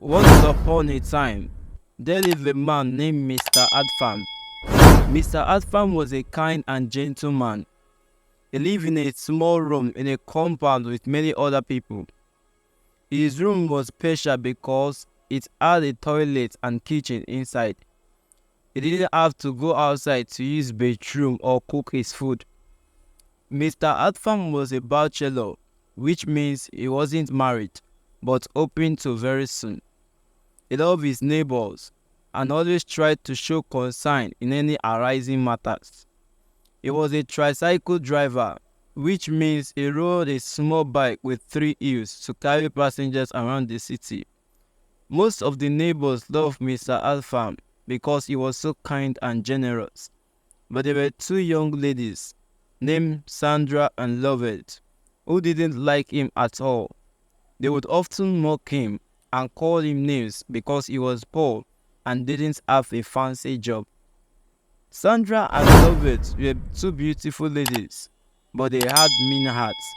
Once upon a time, there lived a man named Mr. Adfarm. Mr. Adfarm was a kind and gentle man. He lived in a small room in a compound with many other people. His room was special because it had a toilet and kitchen inside. He didn't have to go outside to use bathroom or cook his food. Mr. Adfarm was a bachelor, which means he wasn't married, but hoping to very soon. He loved his neighbors and always tried to show concern in any arising matters. He was a tricycle driver, which means he rode a small bike with 3 wheels to carry passengers around the city. Most of the neighbors loved Mr. Alfarm because he was so kind and generous. But there were two young ladies named Sandra and Lovett who didn't like him at all. They would often mock him and call him names because he was poor and didn't have a fancy job. Sandra and Lovett were two beautiful ladies, but they had mean hearts.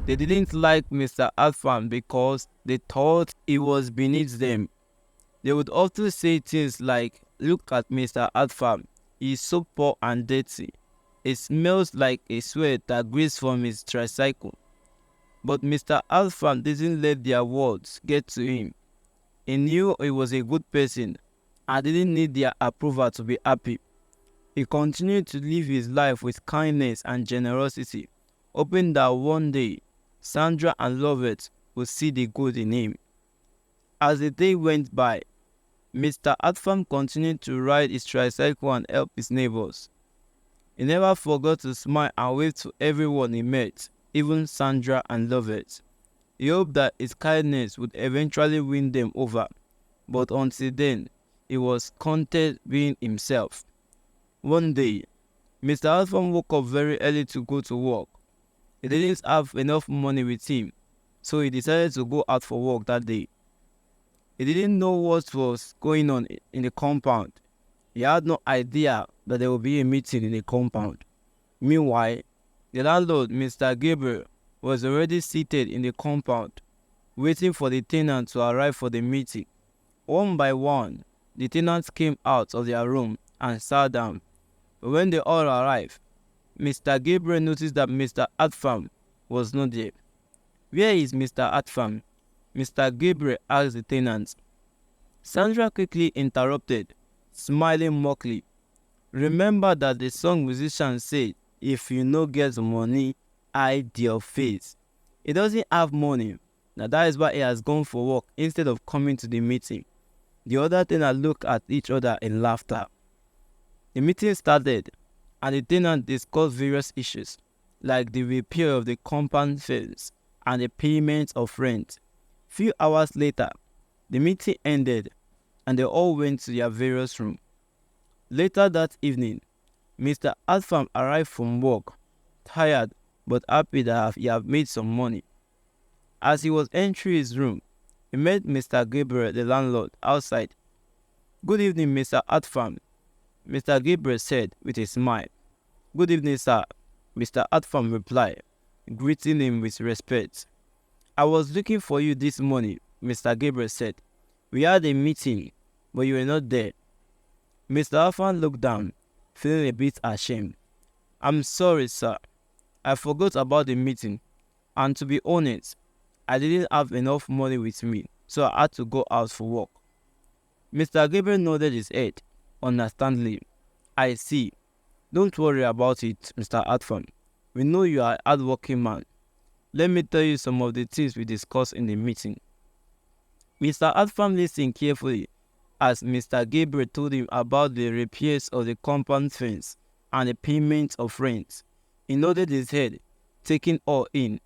They didn't like Mr. Adfarm because they thought he was beneath them. They would often say things like, "Look at Mr. Adfarm, he is so poor and dirty. It smells like a sweat that breathes from his tricycle." But Mr. Adfarm didn't let their words get to him. He knew he was a good person and didn't need their approval to be happy. He continued to live his life with kindness and generosity, hoping that one day Sandra and Lovett would see the good in him. As the day went by, Mr. Adfarm continued to ride his tricycle and help his neighbors. He never forgot to smile and wave to everyone he met, even Sandra and Lovett. He hoped that his kindness would eventually win them over, but until then, he was content being himself. One day, Mr. Adfarm woke up very early to go to work. He didn't have enough money with him, so he decided to go out for work that day. He didn't know what was going on in the compound. He had no idea that there would be a meeting in the compound. Meanwhile, the landlord, Mr. Gabriel, was already seated in the compound, waiting for the tenants to arrive for the meeting. One by one, the tenants came out of their room and sat down. But when they all arrived, Mr. Gabriel noticed that Mr. Adfarm was not there. "Where is Mr. Adfarm?" Mr. Gabriel asked the tenants. Sandra quickly interrupted, smiling mockingly. "Remember that the song musician said, 'If you no get money, hide your face.' He doesn't have money. Now that is why he has gone for work instead of coming to the meeting." The other tenants looked at each other in laughter. The meeting started, and the tenants discussed various issues, like the repair of the compound fence and the payment of rent. Few hours later, the meeting ended, and they all went to their various rooms. Later that evening, Mr. Adfarm arrived from work, tired but happy that he had made some money. As he was entering his room, he met Mr. Gabriel, the landlord, outside. "Good evening, Mr. Adfarm," Mr. Gabriel said with a smile. "Good evening, sir," Mr. Adfarm replied, greeting him with respect. "I was looking for you this morning," Mr. Gabriel said. "We had a meeting, but you were not there." Mr. Adfarm looked down, feeling a bit ashamed. "I'm sorry, sir. I forgot about the meeting, and to be honest, I didn't have enough money with me, so I had to go out for work." Mr. Gabriel nodded his head, understandingly. "I see. Don't worry about it, Mr. Adfarm. We know you are a hardworking man. Let me tell you some of the things we discussed in the meeting." Mr. Adfarm listened carefully as Mr. Gabriel told him about the repairs of the compound fence and the payment of rent. He nodded his head, taking all in.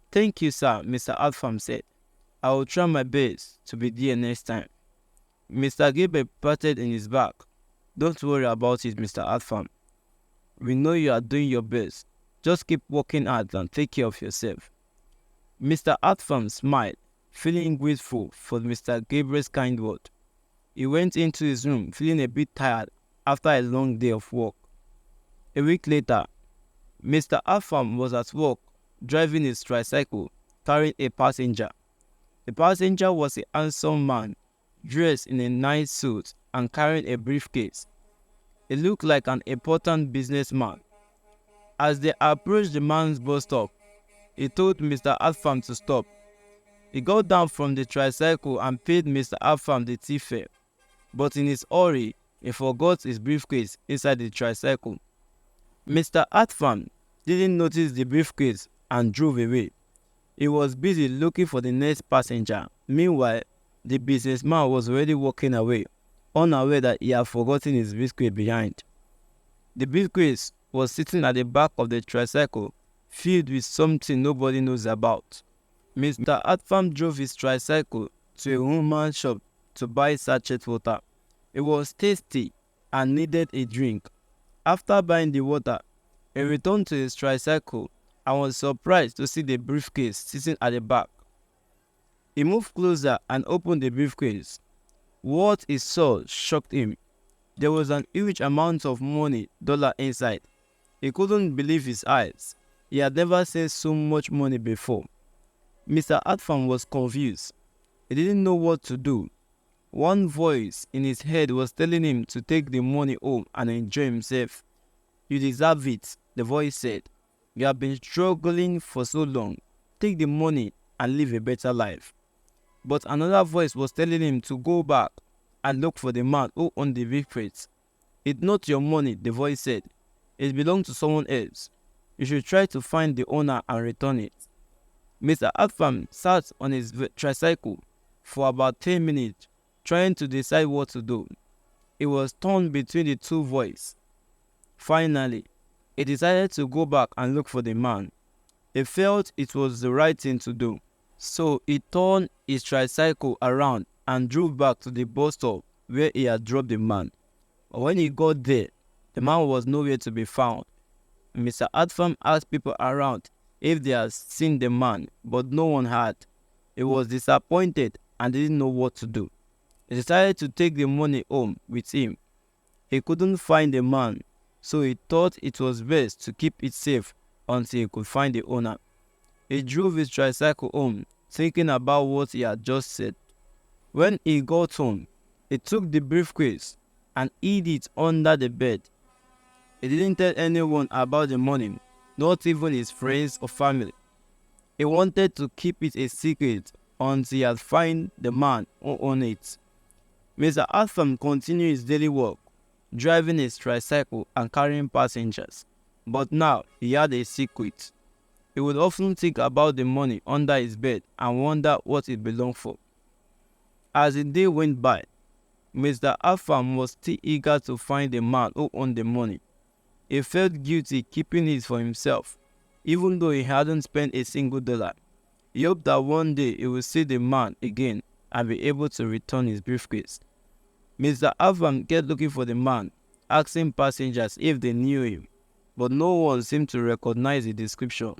"Thank you, sir," Mr. Adfarm said. "I will try my best to be there next time." Mr. Gabriel patted in his back. "Don't worry about it, Mr. Adfarm. We know you are doing your best. Just keep working hard and take care of yourself." Mr. Adfarm smiled, feeling grateful for Mr. Gabriel's kind word. He went into his room feeling a bit tired after a long day of work. A week later, Mr. Adfarm was at work driving his tricycle, carrying a passenger. The passenger was a handsome man, dressed in a nice suit and carrying a briefcase. He looked like an important businessman. As they approached the man's bus stop, he told Mr. Adfarm to stop. He got down from the tricycle and paid Mr. Adfarm the tip fare, but in his hurry, he forgot his briefcase inside the tricycle. Mr. Adfarm didn't notice the briefcase and drove away. He was busy looking for the next passenger. Meanwhile, the businessman was already walking away, unaware that he had forgotten his briefcase behind. The briefcase was sitting at the back of the tricycle, filled with something nobody knows about. Mr. Adfarm drove his tricycle to a woman's shop to buy sachet water. It was tasty and needed a drink. After buying the water, he returned to his tricycle and was surprised to see the briefcase sitting at the back. He moved closer and opened the briefcase. What he saw shocked him. There was an huge amount of money, dollar inside. He couldn't believe his eyes. He had never seen so much money before. Mr. Adfarm was confused. He didn't know what to do. One voice in his head was telling him to take the money home and enjoy himself. "You deserve it," the voice said. "You have been struggling for so long. Take the money and live a better life." But another voice was telling him to go back and look for the man who owned the briefcase. "It's not your money," the voice said. "It belongs to someone else. You should try to find the owner and return it." Mr. Adfarm sat on his tricycle for about 10 minutes, trying to decide what to do. He was torn between the two voices. Finally, he decided to go back and look for the man. He felt it was the right thing to do, so he turned his tricycle around and drove back to the bus stop where he had dropped the man. But when he got there, the man was nowhere to be found. Mr. Adfarm asked people around if they had seen the man, but no one had. He was disappointed and didn't know what to do. He decided to take the money home with him. He couldn't find the man, so he thought it was best to keep it safe until he could find the owner. He drove his tricycle home, thinking about what he had just said. When he got home, he took the briefcase and hid it under the bed. He didn't tell anyone about the money, not even his friends or family. He wanted to keep it a secret until he had found the man who owned it. Mr. Adfarm continued his daily work, driving his tricycle and carrying passengers. But now he had a secret. He would often think about the money under his bed and wonder what it belonged for. As the day went by, Mr. Adfarm was still eager to find the man who owned the money. He felt guilty keeping it for himself, even though he hadn't spent a single dollar. He hoped that one day he would see the man again and be able to return his briefcase. Mr. Adfarm kept looking for the man, asking passengers if they knew him, but no one seemed to recognize the description.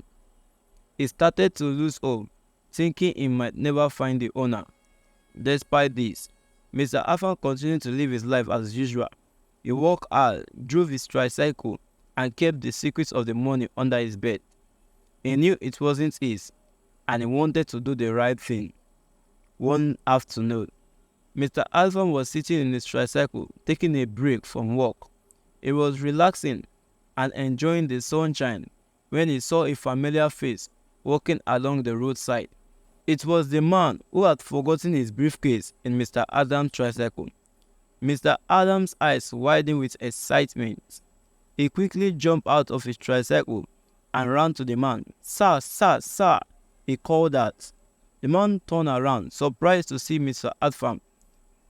He started to lose hope, thinking he might never find the owner. Despite this, Mr. Adfarm continued to live his life as usual. He worked hard, drove his tricycle, and kept the secrets of the money under his bed. He knew it wasn't his, and he wanted to do the right thing. One afternoon, Mr. Adfarm was sitting in his tricycle, taking a break from work. He was relaxing and enjoying the sunshine when he saw a familiar face walking along the roadside. It was the man who had forgotten his briefcase in Mr. Adams' tricycle. Mr. Adams' eyes widened with excitement. He quickly jumped out of his tricycle and ran to the man. "Sir, sir, sir," he called out. The man turned around, surprised to see Mr. Adfarm.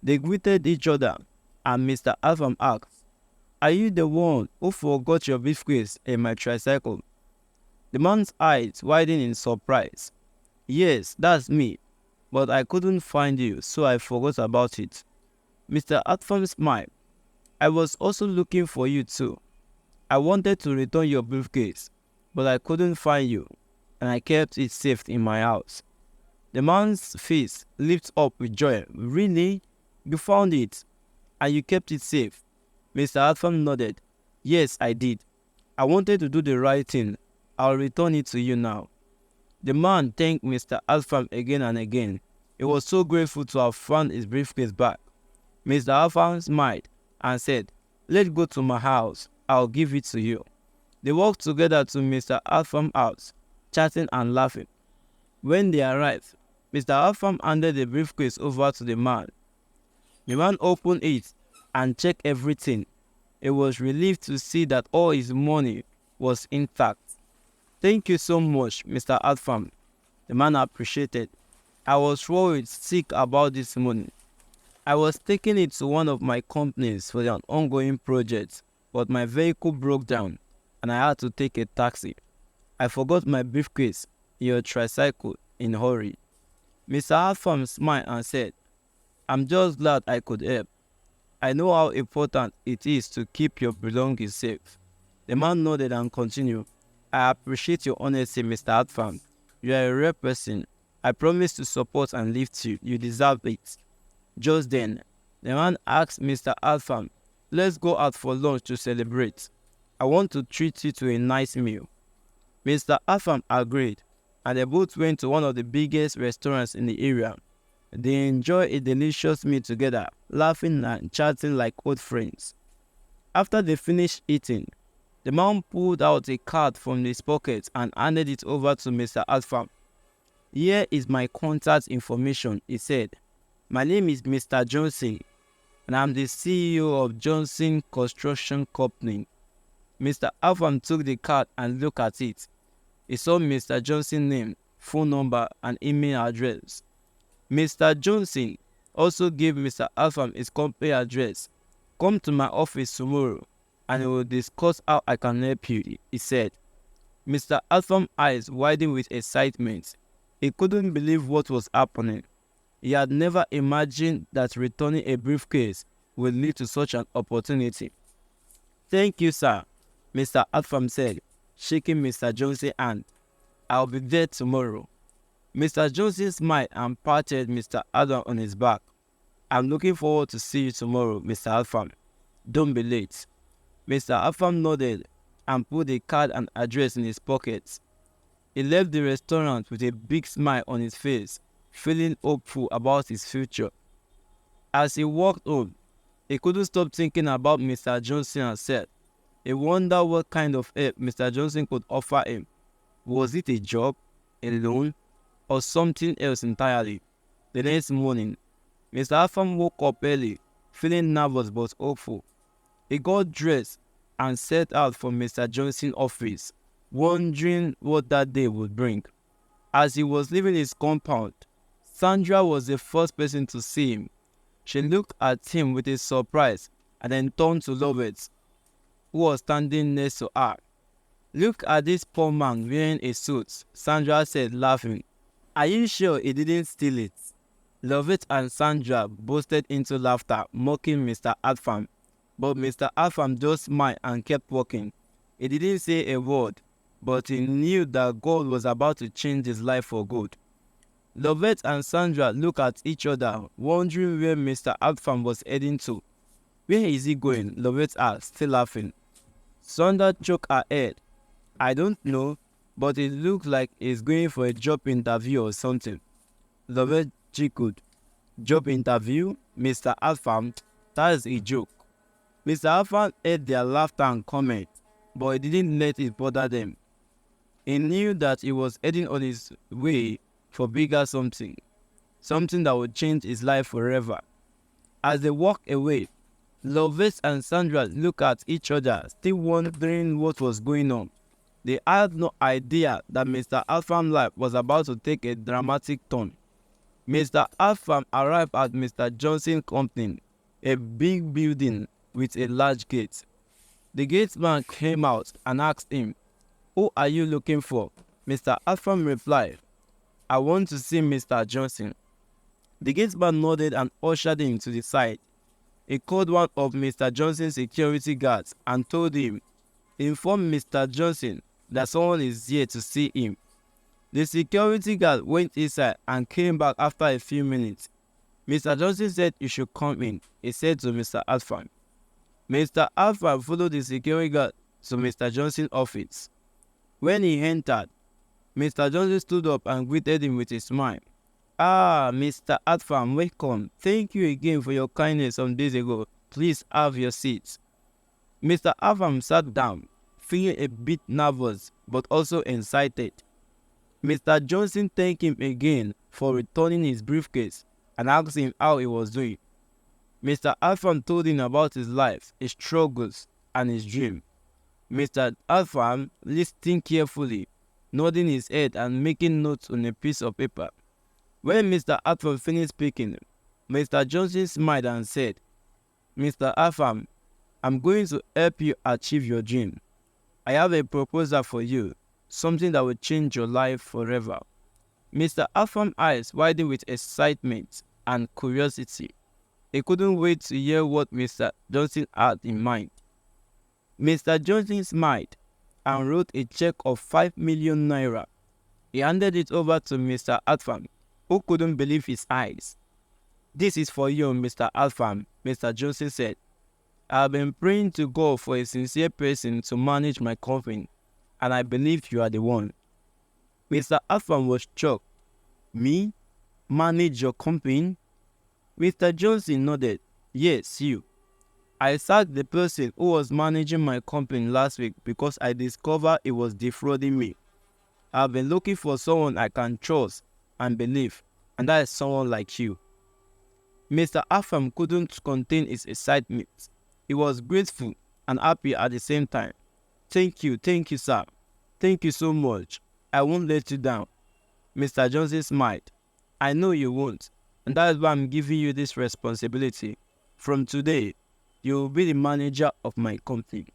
They greeted each other, and Mr. Adfarm asked, "Are you the one who forgot your briefcase in my tricycle?" The man's eyes widened in surprise. "Yes, that's me, but I couldn't find you, so I forgot about it." Mr. Adfarm smiled. "I was also looking for you too. I wanted to return your briefcase, but I couldn't find you, and I kept it safe in my house." The man's face lit up with joy. "Really? You found it, and you kept it safe?" Mr. Adfarm nodded. "Yes, I did. I wanted to do the right thing. I'll return it to you now." The man thanked Mr. Adfarm again and again. He was so grateful to have found his briefcase back. Mr. Adfarm smiled and said, "Let's go to my house. I'll give it to you." They walked together to Mr. Adfarm's house, chatting and laughing. When they arrived, Mr. Adfarm handed the briefcase over to the man. The man opened it and checked everything. He was relieved to see that all his money was intact. "Thank you so much, Mr. Adfarm," the man appreciated. "I was worried sick about this money. I was taking it to one of my companies for an ongoing project, but my vehicle broke down and I had to take a taxi. I forgot my briefcase in your tricycle in a hurry." Mr. Adfarm smiled and said, "I'm just glad I could help. I know how important it is to keep your belongings safe." The man nodded and continued, "I appreciate your honesty, Mr. Adfarm. You are a rare person. I promise to support and lift you. You deserve it." Just then, the man asked Mr. Adfarm, "Let's go out for lunch to celebrate. I want to treat you to a nice meal." Mr. Adfarm agreed, and they both went to one of the biggest restaurants in the area. They enjoyed a delicious meal together, laughing and chatting like old friends. After they finished eating, the man pulled out a card from his pocket and handed it over to Mr. Adfarm. "Here is my contact information," he said. "My name is Mr. Johnson, and I'm the CEO of Johnson Construction Company." Mr. Adfarm took the card and looked at it. He saw Mr. Johnson's name, phone number, and email address. Mr. Johnson also gave Mr. Adfarm his company address. "Come to my office tomorrow, and we will discuss how I can help you," he said. Mr. Adfarm's eyes widened with excitement. He couldn't believe what was happening. He had never imagined that returning a briefcase would lead to such an opportunity. "Thank you, sir," Mr. Adfarm said, shaking Mr. Johnson's hand. "I'll be there tomorrow." Mr. Johnson smiled and patted Mr. Adfarm on his back. "I'm looking forward to see you tomorrow, Mr. Adfarm. Don't be late." Mr. Adfarm nodded and put the card and address in his pocket. He left the restaurant with a big smile on his face, feeling hopeful about his future. As he walked home, he couldn't stop thinking about Mr. Johnson and said, he wondered what kind of help Mr. Johnson could offer him. Was it a job, a loan, or something else entirely? The next morning, Mr. Adfarm woke up early, feeling nervous but hopeful. He got dressed and set out for Mr. Johnson's office, wondering what that day would bring. As he was leaving his compound, Sandra was the first person to see him. She looked at him with a surprise and then turned to Lovett, who was standing next to her. "Look at this poor man wearing a suit," Sandra said, laughing. "Are you sure he didn't steal it?" Lovett and Sandra bursted into laughter, mocking Mr. Adfarm. But Mr. Adfarm just smiled and kept walking. He didn't say a word, but he knew that God was about to change his life for good. Lovett and Sandra looked at each other, wondering where Mr. Adfarm was heading to. "Where is he going?" Lovett asked, still laughing. Sandra shook her head. "I don't know, but it looks like he's going for a job interview or something." Lovett giggled. "Job interview? Mr. Adfarm? That's a joke." Mr. Adfarm heard their laughter and comment, but he didn't let it bother them. He knew that he was heading on his way for bigger something that would change his life forever. As they walked away, Lovett and Sandra looked at each other, still wondering what was going on. They had no idea that Mr. Adfarm's life was about to take a dramatic turn. Mr. Adfarm arrived at Mr. Johnson's company, a big building with a large gate. The gateman came out and asked him, "Who are you looking for?" Mr. Adfarm replied, "I want to see Mr. Johnson." The gateman nodded and ushered him to the side. He called one of Mr. Johnson's security guards and told him, "Inform Mr. Johnson that someone is here to see him." The security guard went inside and came back after a few minutes. "Mr. Johnson said you should come in," he said to Mr. Adfarm. Mr. Adfarm followed the security guard to Mr. Johnson's office. When he entered, Mr. Johnson stood up and greeted him with a smile. Ah, Mr. Adfarm, welcome. Thank you again for your kindness some days ago. Please have your seat. Mr. Adfarm sat down, feeling a bit nervous but also excited. Mr. Johnson thanked him again for returning his briefcase and asked him how he was doing. Mr. Adfarm told him about his life, his struggles, and his dream. Mr. Adfarm listened carefully, nodding his head and making notes on a piece of paper. When Mr. Adfarm finished speaking, Mr. Johnson smiled and said, "Mr. Adfarm, I'm going to help you achieve your dream. I have a proposal for you, something that will change your life forever." Mr. Adfarm's eyes widened with excitement and curiosity. He couldn't wait to hear what Mr. Johnson had in mind. Mr. Johnson smiled and wrote a check of 5 million naira. He handed it over to Mr. Adfarm, who couldn't believe his eyes. "This is for you, Mr. Adfarm," Mr. Johnson said. "I have been praying to God for a sincere person to manage my company, and I believe you are the one." Mr. Adfarm was shocked. "Me? Manage your company?" Mr. Johnson nodded. "Yes, you. I sacked the person who was managing my company last week because I discovered he was defrauding me. I've been looking for someone I can trust and believe, and that is someone like you." Mr. Adfarm couldn't contain his excitement. He was grateful and happy at the same time. Thank you, sir. Thank you so much. I won't let you down." Mr. Johnson smiled. "I know you won't, and that is why I'm giving you this responsibility. From today, you will be the manager of my company."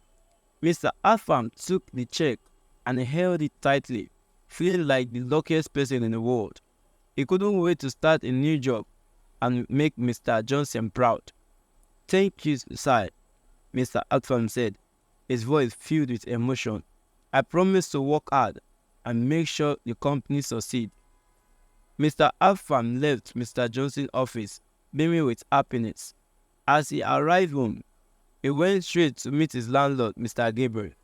Mr. Adfarm took the check and held it tightly, feeling like the luckiest person in the world. He couldn't wait to start a new job and make Mr. Johnson proud. "Thank you, sir," Mr. Adfarm said, his voice filled with emotion. "I promise to work hard and make sure the company succeeds." Mr. Adfarm left Mr. Johnson's office, beaming with happiness. As he arrived home, he went straight to meet his landlord, Mr. Gabriel.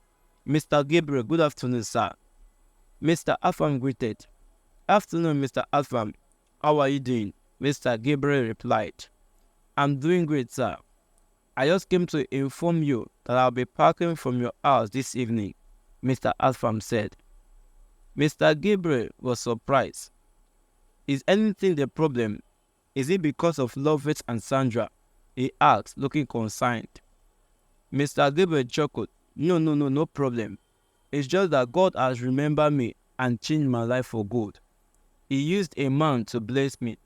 "Mr. Gabriel, good afternoon, sir." Mr. Adfarm greeted. "Afternoon, Mr. Adfarm. How are you doing?" Mr. Gabriel replied. "I'm doing great, sir. I just came to inform you that I'll be parking from your house this evening," Mr. Adfarm said. Mr. Gabriel was surprised. "Is anything the problem? Is it because of Lovett and Sandra?" he asked, looking concerned. Mr. Gabriel chuckled. No problem. It's just that God has remembered me and changed my life for good. He used a man to bless me."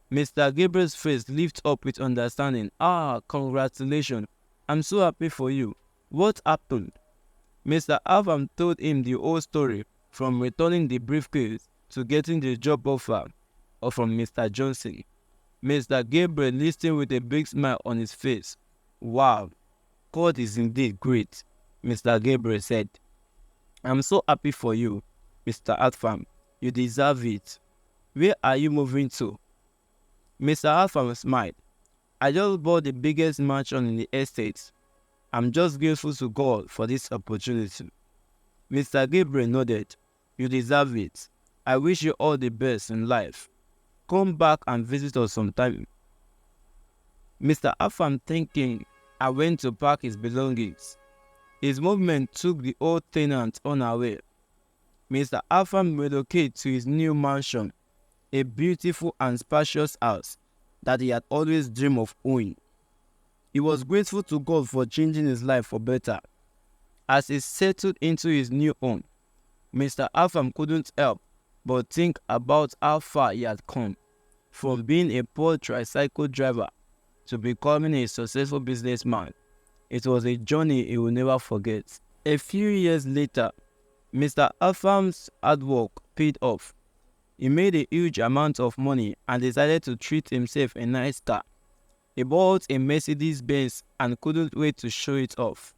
Mr. Gabriel's face lit up with understanding. "Ah, congratulations. I'm so happy for you. What happened?" Mr. Adfarm told him the whole story, from returning the briefcase to getting the job offer from Mr. Johnson. Mr. Gabriel listened with a big smile on his face. "Wow, God is indeed great," Mr. Gabriel said. "I'm so happy for you, Mr. Adfarm. You deserve it. Where are you moving to?" Mr. Adfarm smiled. "I just bought the biggest mansion in the estate. I'm just grateful to God for this opportunity." Mr. Gabriel nodded. "You deserve it. I wish you all the best in life. Come back and visit us sometime." Mr. Adfarm thanked him and went to pack his belongings. His movement took the old tenant unaware. Mr. Adfarm relocated to his new mansion, a beautiful and spacious house that he had always dreamed of owning. He was grateful to God for changing his life for better. As he settled into his new home, Mr. Adfarm couldn't help but think about how far he had come, from being a poor tricycle driver to becoming a successful businessman. It was a journey he will never forget. A few years later, Mr. Adfarm's hard work paid off. He made a huge amount of money and decided to treat himself a nice car. He bought a Mercedes-Benz and couldn't wait to show it off.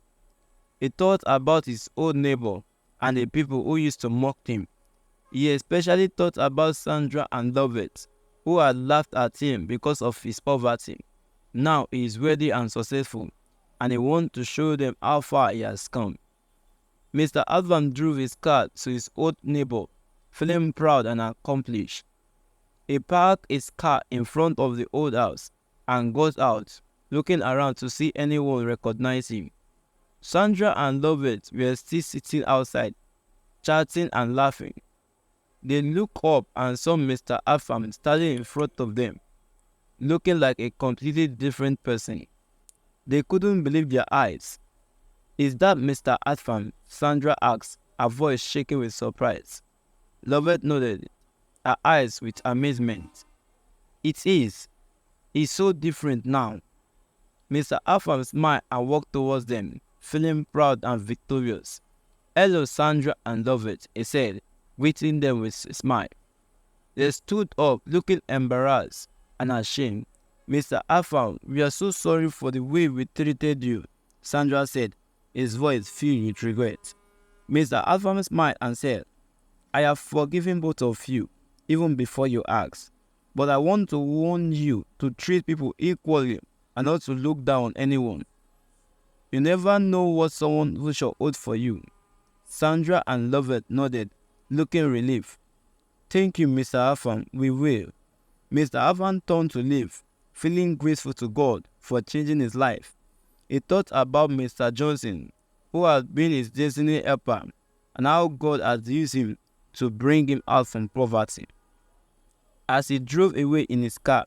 He thought about his old neighbor and the people who used to mock him. He especially thought about Sandra and Lovett, who had laughed at him because of his poverty. Now he is wealthy and successful, and he wants to show them how far he has come. Mr. Adfarm drove his car to his old neighbor, feeling proud and accomplished. He parked his car in front of the old house and got out, looking around to see anyone recognize him. Sandra and Lovett were still sitting outside, chatting and laughing. They looked up and saw Mr. Adfarm standing in front of them, looking like a completely different person. They couldn't believe their eyes. "Is that Mr. Adfarm?" Sandra asked, her voice shaking with surprise. Lovett nodded, her eyes with amazement. "It is. He's so different now." Mr. Adfarm smiled and walked towards them, feeling proud and victorious. "Hello, Sandra and Lovett," he said, greeting them with a smile. They stood up, looking embarrassed and ashamed. "Mr. Adfarm, we are so sorry for the way we treated you," Sandra said, his voice filled with regret. Mr. Adfarm smiled and said, "I have forgiven both of you, even before you asked. But I want to warn you to treat people equally and not to look down on anyone. You never know what someone who shall hold for you." Sandra and Lovett nodded, looking relieved. "Thank you, Mr. Adfarm, we will." Mr. Adfarm turned to leave, feeling grateful to God for changing his life. He thought about Mr. Johnson, who had been his destiny helper, and how God had used him to bring him out from poverty. As he drove away in his car,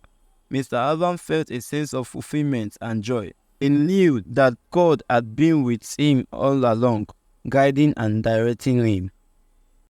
Mr. Adfarm felt a sense of fulfillment and joy. He knew that God had been with him all along, guiding and directing him.